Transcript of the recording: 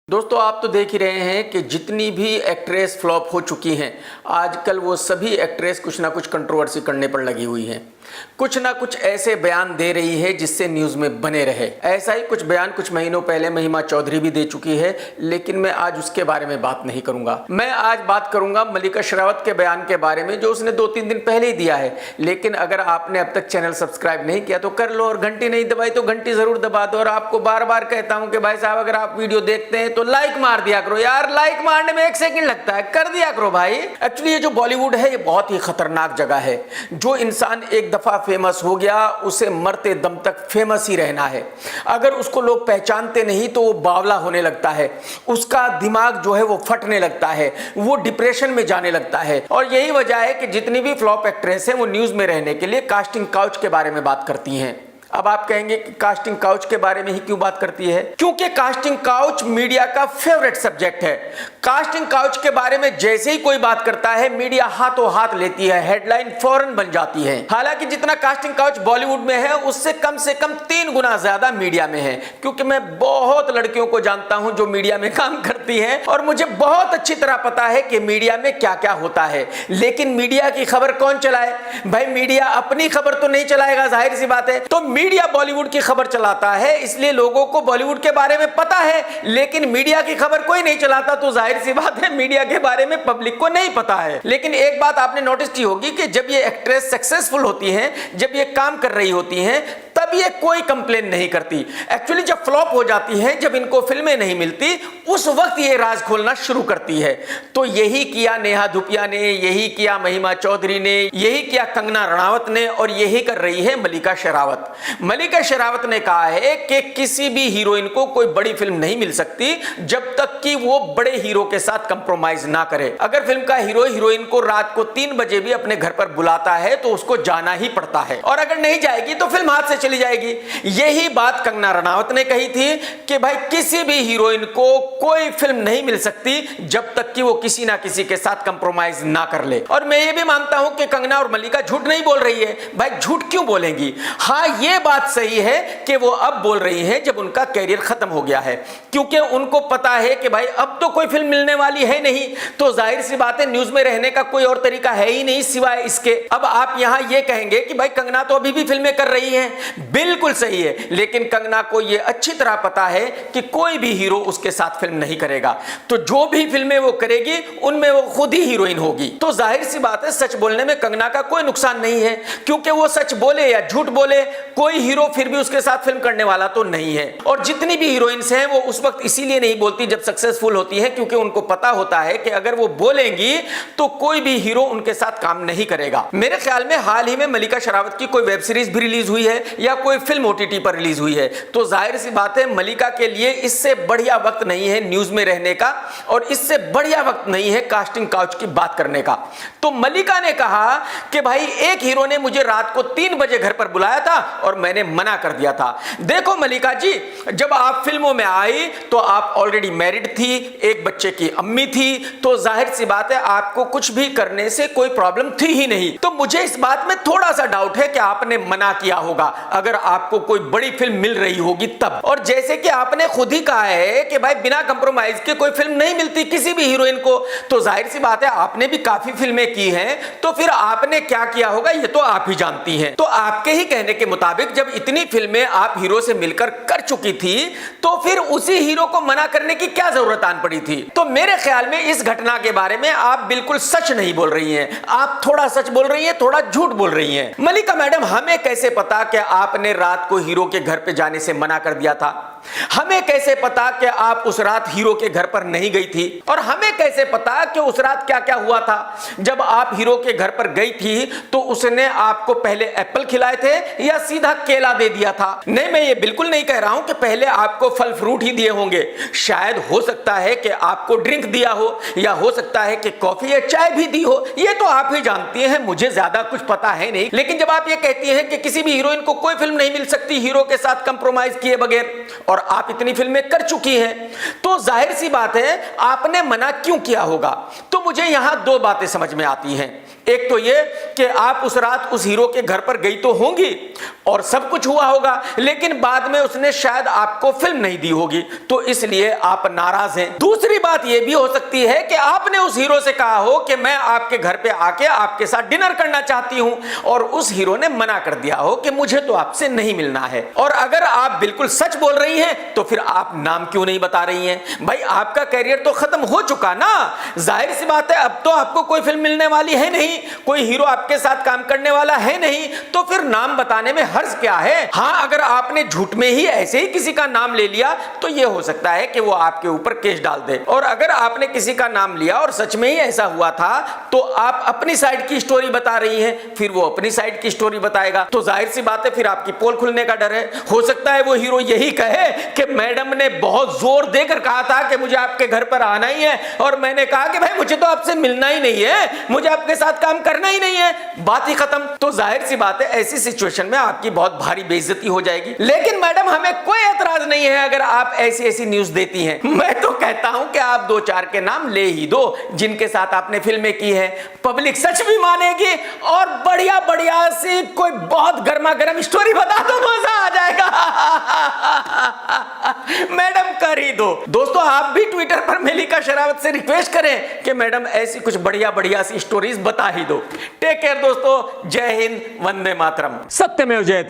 दोस्तों आप तो देख ही रहे हैं कि जितनी भी एक्ट्रेस फ्लॉप हो चुकी हैं, आजकल वो सभी एक्ट्रेस कुछ ना कुछ कंट्रोवर्सी करने पर लगी हुई हैं। कुछ ना कुछ ऐसे बयान दे रही है जिससे न्यूज़ में बने रहे। ऐसा ही कुछ बयान कुछ महीनों पहले महिमा चौधरी भी दे चुकी है, लेकिन मैं आज उसके बारे में बात नहीं करूंगा। मैं आज बात करूंगा मल्लिका शेरावत के बयान के बारे में जो उसने 2-3 दिन पहले ही दिया है। लेकिन अगर आपने अब तक चैनल सब्सक्राइब नहीं किया तो कर लो, और घंटी नहीं दबाई तो घंटी जरूर दबा दो। और आपको बार बार कहता हूं कि भाई साहब अगर आप वीडियो देखते हैं तो लाइक मार दिया करो यार। लाइक मारने में 1 सेकंड लगता है, कर दिया करो भाई। एक्चुअली ये जो बॉलीवुड है ये बहुत ही खतरनाक जगह है। जो इंसान एक दफा फेमस हो गया उसे मरते दम तक फेमस ही रहना है। अगर उसको लोग पहचानते नहीं तो वो बावला होने लगता है, उसका दिमाग जो है वो फटने लगता है, वो डिप्रेशन में जाने लगता है। और यही वजह है कि जितनी भी फ्लॉप एक्ट्रेस हैं वो न्यूज में रहने के लिए कास्टिंग काउच के बारे में बात करती हैं। अब आप कहेंगे कि कास्टिंग काउच के बारे में ही क्यों बात करती है? क्योंकि कास्टिंग काउच मीडिया का फेवरेट सब्जेक्ट है। कास्टिंग काउच के बारे में जैसे ही कोई बात करता है मीडिया हाथों हाथ लेती है, हेडलाइन फौरन बन जाती है। हालांकि जितना कास्टिंग काउच बॉलीवुड में है उससे कम से कम 3 गुना ज्यादा मीडिया में है। क्योंकि मैं बहुत लड़कियों को जानता हूं जो मीडिया में काम करती हैं और मुझे बहुत अच्छी तरह पता है कि मीडिया में क्या क्या होता है। लेकिन मीडिया की खबर कौन चलाए? भाई मीडिया अपनी खबर तो नहीं चलाएगा, जाहिर सी बात है। तो मीडिया बॉलीवुड की खबर चलाता है, इसलिए लोगों को बॉलीवुड के बारे में पता है। लेकिन मीडिया की खबर कोई नहीं चलाता तो जाहिर सी बात है मीडिया के बारे में पब्लिक को नहीं पता है। लेकिन एक बात आपने नोटिस की होगी कि जब ये एक्ट्रेस सक्सेसफुल होती हैं, जब ये काम कर रही होती हैं, तब ये कोई कंप्लेन नहीं करती। एक्चुअली जब फ्लॉप हो जाती हैं, जब इनको फिल्में नहीं मिलती, उस वक्त ये राज खोलना शुरू करती है। तो यही किया नेहा धूपिया ने, यही किया महिमा चौधरी ने, यही किया कंगना रणावत ने, और यही कर रही है मल्लिका शेरावत। मल्लिका शेरावत ने कहा है कि किसी भी हीरोइन को कोई बड़ी फिल्म नहीं मिल सकती जब तक कि वो बड़े हीरो के साथ कंप्रोमाइज ना करे। अगर फिल्म का हीरो हीरोइन को रात को 3 बजे भी अपने घर पर बुलाता है तो उसको जाना ही पड़ता है, और अगर नहीं जाएगी तो फिल्म हाथ से चली जाएगी। यही बात कंगना रणावत ने कही थी कि भाई किसी भी हीरोइन को कोई फिल्म नहीं मिल सकती जब तक कि वो किसी ना किसी के साथ कंप्रोमाइज ना कर ले। और मैं ये भी मानता हूं कि कंगना और मल्लिका झूठ नहीं बोल रही है। भाई झूठ क्यों बोलेंगी? हाँ ये बात सही है कि वो अब बोल रही है जब उनका कैरियर खत्म हो गया है, क्योंकि उनको पता है कि भाई अब तो कोई फिल्म मिलने वाली है नहीं, तो जाहिर सी बात है न्यूज में रहने का कोई और तरीका है ही नहीं सिवाय इसके। अब आप यहां ये कहेंगे कि भाई कंगना तो अभी भी फिल्में कर रही है, बिल्कुल सही है, लेकिन कंगना को यह अच्छी तरह पता है कि कोई भी हीरो उसके साथ फिल्म नहीं करेगा। तो जो भी फिल्में वो करेगी उनमें वो खुद ही हीरोइन होगी। तो जाहिर सी बात है सच बोलने में कंगना का कोई नुकसान नहीं है, क्योंकि वो सच बोले या झूठ बोले कोई हीरो फिर भी उसके साथ फिल्म करने वाला तो नहीं है। और जितनी भी हीरोइंस हैं वो उस वक्त इसीलिए नहीं बोलती जब सक्सेसफुल होती है, क्योंकि उनको पता होता है कि अगर वो बोलेंगी तो कोई भी हीरो उनके साथ काम नहीं करेगा। मेरे ख्याल में हाल ही में मल्लिका शेरावत की कोई वेब सीरीज भी रिलीज हुई है या कोई फिल्म ओटीटी पर रिलीज हुई है, तो जाहिर सी बात है मल्लिका के लिए इससे बढ़िया वक्त नहीं है न्यूज में रहने का, और इससे बढ़िया वक्त नहीं है कास्टिंग काउच की बात करने का। तो मल्लिका ने कहा कि भाई एक हीरो ने मुझे रात को 3 बजे घर पर बुलाया था और मैंने मना कर दिया था। देखो मल्लिका जी, जब आप फिल्मों में आई तो आप ऑलरेडी मैरिड थी, एक बच्चे की अम्मी थी, तो जाहिर सी बात है आपको कुछ भी करने से कोई प्रॉब्लम थी ही नहीं। तो मुझे इस बात में थोड़ा सा डाउट है कि आपने मना किया होगा अगर आपको कोई बड़ी फिल्म मिल रही होगी तब। और जैसे कि आपने खुद ही कहा है कि भाई बिना कंप्रोमाइज के कोई फिल्म नहीं मिलती किसी भी हीरोइन को, तो जाहिर सी बात है आपने भी काफी फिल्में की हैं, तो फिर आपने क्या किया होगा ये तो आप ही जानती हैं। तो आपके ही कहने के मुताबिक जब इतनी फिल्में आप हीरो से मिलकर कर चुकी थी तो फिर उसी हीरो को मना करने की क्या जरूरत आन पड़ी थी? तो मेरे ख्याल में इस घटना के बारे में आप बिल्कुल सच नहीं बोल रही हैं, आप थोड़ा सच बोल रही हैं, थोड़ा झूठ बोल रही हैं। मल्लिका मैडम, हमें कैसे पता कि आपने रात को हीरो के घर पे जाने से मना कर दिया था? हमें कैसे पता कि आप उस रात हीरो के घर पर नहीं गई थी? और हमें कैसे पता कि उस रात क्या क्या हुआ था? जब आप हीरो के घर पर गई थी तो उसने आपको पहले एप्पल खिलाए थे या सीधा केला दे दिया था? नहीं, मैं ये बिल्कुल नहीं कह रहा हूं कि पहले आपको फल फ्रूट ही दिए होंगे। शायद हो सकता है कि आपको ड्रिंक दिया हो, या हो सकता है कि कॉफी या चाय भी दी हो, ये तो आप ही जानती हैं, मुझे ज्यादा कुछ पता है नहीं। लेकिन जब आप ये कहती हैं कि किसी भी हीरोइन को कोई फिल्म नहीं मिल सकती हीरो के साथ कंप्रोमाइज किए बगैर, और आप इतनी फिल्में कर चुकी हैं, तो जाहिर सी बात है आपने मना क्यों किया होगा? तो मुझे यहां 2 बातें समझ में आती हैं। एक तो ये कि आप उस रात उस हीरो के घर पर गई तो होंगी और सब कुछ हुआ होगा, लेकिन बाद में उसने शायद आपको फिल्म नहीं दी होगी, तो इसलिए आप नाराज हैं। दूसरी बात यह भी हो सकती है कि आपने उस हीरो से कहा हो कि मैं आपके घर पे आके आपके साथ डिनर करना चाहती हूं, और उस हीरो ने मना कर दिया हो कि मुझे तो आपसे नहीं मिलना है। और अगर आप बिल्कुल सच बोल रही हैं तो फिर आप नाम क्यों नहीं बता रही हैं? भाई आपका कैरियर तो खत्म हो चुका ना, जाहिर सी बात है अब तो आपको कोई फिल्म मिलने वाली है नहीं, कोई हीरो आपके साथ काम करने वाला है नहीं, तो फिर नाम बताने में हर्ज क्या है? हाँ, अगर आपने झूठ में ही ऐसे ही किसी का नाम ले लिया तो यह हो सकता है कि वो आपके ऊपर केस डाल दे, और अगर आपने किसी का नाम लिया और सच में ही ऐसा हुआ था तो आप अपनी साइड की स्टोरी बता रही हैं, फिर वो अपनी साइड की स्टोरी बताएगा, तो जाहिर सी बात है फिर आपकी पोल खुलने का डर है। हो सकता है वो हीरो यही कहे कि मैडम ने बहुत जोर देकर कहा था कि मुझे आपके घर पर आना ही है, और मैंने कहा कि भाई मुझे तो आपसे मिलना ही नहीं है, मुझे आपके साथ काम करना ही नहीं है, बात ही खत्म। तो जाहिर सी बात है ऐसी सिचुएशन में आपकी बहुत भारी बेइज्जती हो जाएगी। लेकिन मैडम हमें कोई एतराज नहीं है अगर आप ऐसी ऐसी न्यूज देती हैं। मैं तो कहता हूं कि आप 2-4 के नाम ले ही दो जिनके साथ आपने फिल्में की है, पब्लिक सच भी मानेगी, और बढ़िया बढ़िया सी कोई बहुत गर्मा गर्म स्टोरी बता दो, मजा आ जाएगा। मैडम कर ही दो। दोस्तों आप भी ट्विटर पर मेलिका शेरावत से रिक्वेस्ट करें कि मैडम ऐसी कुछ बढ़िया बढ़िया सी स्टोरीज बता ही दो। टेक केयर दोस्तों, जय हिंद, वंदे मातरम। सत्यमेव जयते।